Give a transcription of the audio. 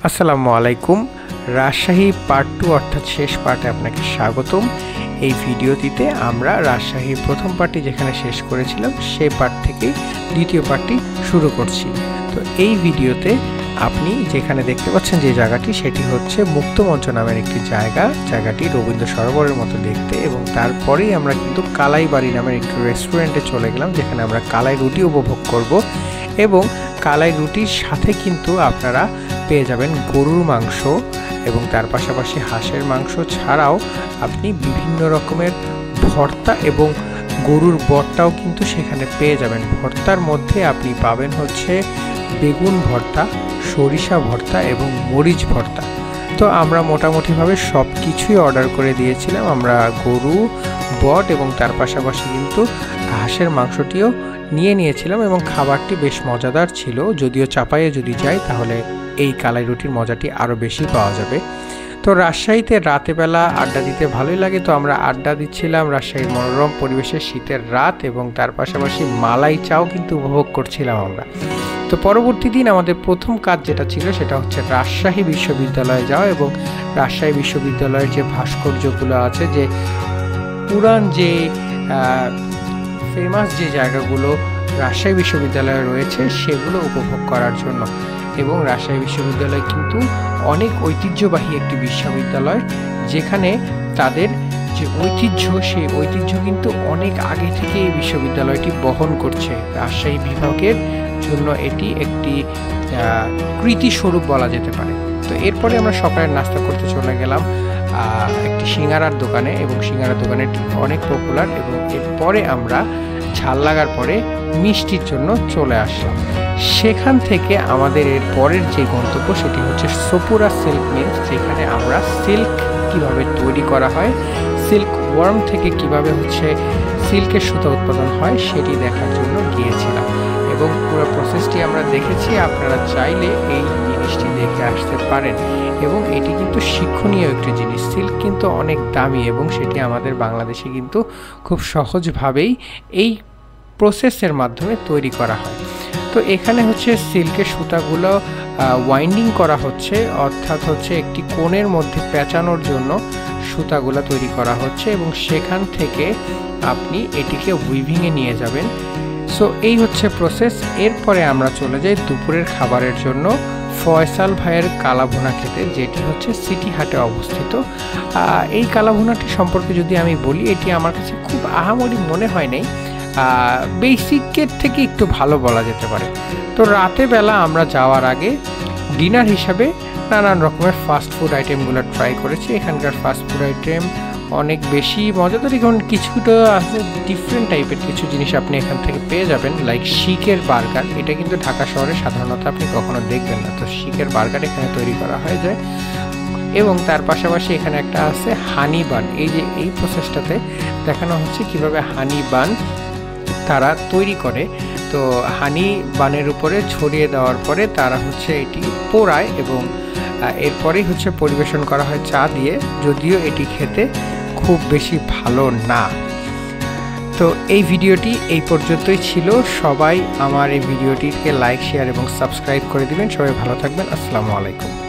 আসসালামু আলাইকুম। রাজশাহী পার্ট 2 অর্থাৎ শেষ পার্টে আপনাকে স্বাগতম। এই ভিডিওটিতে আমরা রাজশাহীর প্রথম পার্টটি যেখানে শেষ করেছিলাম সেই পার্ট থেকেই দ্বিতীয় পার্টটি শুরু করছি। তো এই ভিডিওতে আপনি যেখানে দেখতে পাচ্ছেন যে জায়গাটি, সেটি হচ্ছে মুক্তমঞ্চ নামের একটি জায়গা। জায়গাটি রবীন্দ্র সরোবরের মতো দেখতে, এবং তারপরেই আমরা কিন্তু কালাই বাড়ি নামের একটি রেস্টুরেন্টে চলে গেলাম, যেখানে আমরা কালাই রুটি উপভোগ করব। এবং কালাই রুটির সাথে কিন্তু আপনারা পেয়ে যাবেন গরুর মাংস, এবং তার পাশাপাশি হাঁসের মাংস ছাড়াও আপনি বিভিন্ন রকমের ভর্তা এবং গরুর বটটাও কিন্তু সেখানে পেয়ে যাবেন। ভর্তার মধ্যে আপনি পাবেন হচ্ছে বেগুন ভর্তা, সরিষা ভর্তা এবং মরিচ ভর্তা। তো আমরা মোটামুটিভাবে সব কিছুই অর্ডার করে দিয়েছিলাম। আমরা গরু বট এবং তার পাশাপাশি কিন্তু হাঁসের মাংসটিও নিয়েছিলাম, এবং খাবারটি বেশ মজাদার ছিল। যদিও চাপাইয়ে যদি যাই তাহলে এই কালাই রুটির মজাটি আরও বেশি পাওয়া যাবে। তো রাজশাহীতে রাতেবেলা আড্ডা দিতে ভালোই লাগে, তো আমরা আড্ডা দিচ্ছিলাম রাজশাহীর মনোরম পরিবেশে শীতের রাত, এবং তার পাশাপাশি মালাই চাও কিন্তু উপভোগ করছিলাম আমরা। তো পরবর্তী দিন আমাদের প্রথম কাজ যেটা ছিল সেটা হচ্ছে রাজশাহী বিশ্ববিদ্যালয়ে যাওয়া, এবং রাজশাহী বিশ্ববিদ্যালয়ের যে ভাস্কর্যগুলো আছে, যে পুরান যে ফেমাস যে জায়গাগুলো রাজশাহী বিশ্ববিদ্যালয়ে রয়েছে সেগুলো উপভোগ করার জন্য। এবং রাজশাহী বিশ্ববিদ্যালয় কিন্তু অনেক ঐতিহ্যবাহী একটি বিশ্ববিদ্যালয়, যেখানে তাদের যে ঐতিহ্য, সেই ঐতিহ্য কিন্তু অনেক আগে থেকে এই বিশ্ববিদ্যালয়টি বহন করছে। রাজশাহী বিভাগের জন্য এটি একটি কৃতিস্বরূপ বলা যেতে পারে। তো এরপরে আমরা সকালের নাস্তা করতে চলে গেলাম একটি সিঙ্গারার দোকানে, এবং সিঙ্গারার দোকানেটি অনেক পপুলার। এবং এরপরে আমরা ঝাল লাগার পরে মিষ্টির জন্য চলে আসলাম। সেখান থেকে আমাদের এর পরের যে গন্তব্য সেটি হচ্ছে সপুরা সিল্ক মিলস, যেখানে আমরা সিল্ক কিভাবে তৈরি করা হয়, সিল্ক ওয়ার্ম থেকে কিভাবে হচ্ছে সিল্কের সুতা উৎপাদন হয় সেটি দেখার জন্য গিয়েছিলাম, এবং পুরো প্রসেসটি আমরা দেখেছি। আপনারা চাইলে এই জিনিসটি দেখে আসতে পারেন, এবং এটি কিন্তু শিক্ষণীয় একটি জিনিস। সিল্ক কিন্তু অনেক দামি, এবং সেটি আমাদের বাংলাদেশে কিন্তু খুব সহজভাবেই এই প্রসেসের মাধ্যমে তৈরি করা হয়। তো এখানে হচ্ছে সিল্কের সুতাগুলো ওয়াইন্ডিং করা হচ্ছে, অর্থাৎ হচ্ছে একটি কোণের মধ্যে পেঁচানোর জন্য সুতাগুলো তৈরি করা হচ্ছে, এবং সেখান থেকে আপনি এটিকে উইভিংয়ে নিয়ে যাবেন। সো এই হচ্ছে প্রসেস। এরপরে আমরা চলে যাই দুপুরের খাবারের জন্য ফয়সাল ভাইয়ের কালাভুনা খেতে, যেটি হচ্ছে সিটি হাটে অবস্থিত। এই কালাভুনাটি সম্পর্কে যদি আমি বলি, এটি আমার কাছে খুব আহামরি মনে হয় নাই, বেসিকের থেকে একটু ভালো বলা যেতে পারে। তো রাতে বেলা আমরা যাওয়ার আগে ডিনার হিসাবে নানান রকমের ফাস্ট ফুড আইটেমগুলো ট্রাই করেছি। এখানকার ফাস্ট ফুড আইটেম অনেক বেশি মজাদার, এখন কিছুটা আছে ডিফারেন্ট টাইপের কিছু জিনিস আপনি এখান থেকে পেয়ে যাবেন, লাইক শিকের বার্গার। এটা কিন্তু ঢাকা শহরে সাধারণত আপনি কখনো দেখবেন না। তো শিকের বার্গার এখানে তৈরি করা হয়ে যায়, এবং তার পাশাপাশি এখানে একটা আছে হানি বান। এই যে এই প্রসেসটাতে দেখানো হচ্ছে কিভাবে হানি বান তারা তৈরি করে। তো হানি বানের উপরে ছড়িয়ে দেওয়ার পরে তারা হচ্ছে এটি পোড়ায়, এবং এরপরেই হচ্ছে পরিবেশন করা হয় চা দিয়ে, যদিও এটি খেতে খুব বেশি ভালো না। তো এই ভিডিওটি এই পর্যন্তই ছিল। সবাই আমার এই ভিডিওটিকে লাইক, শেয়ার এবং সাবস্ক্রাইব করে দিবেন। সবাই ভালো থাকবেন। আসসালামু আলাইকুম।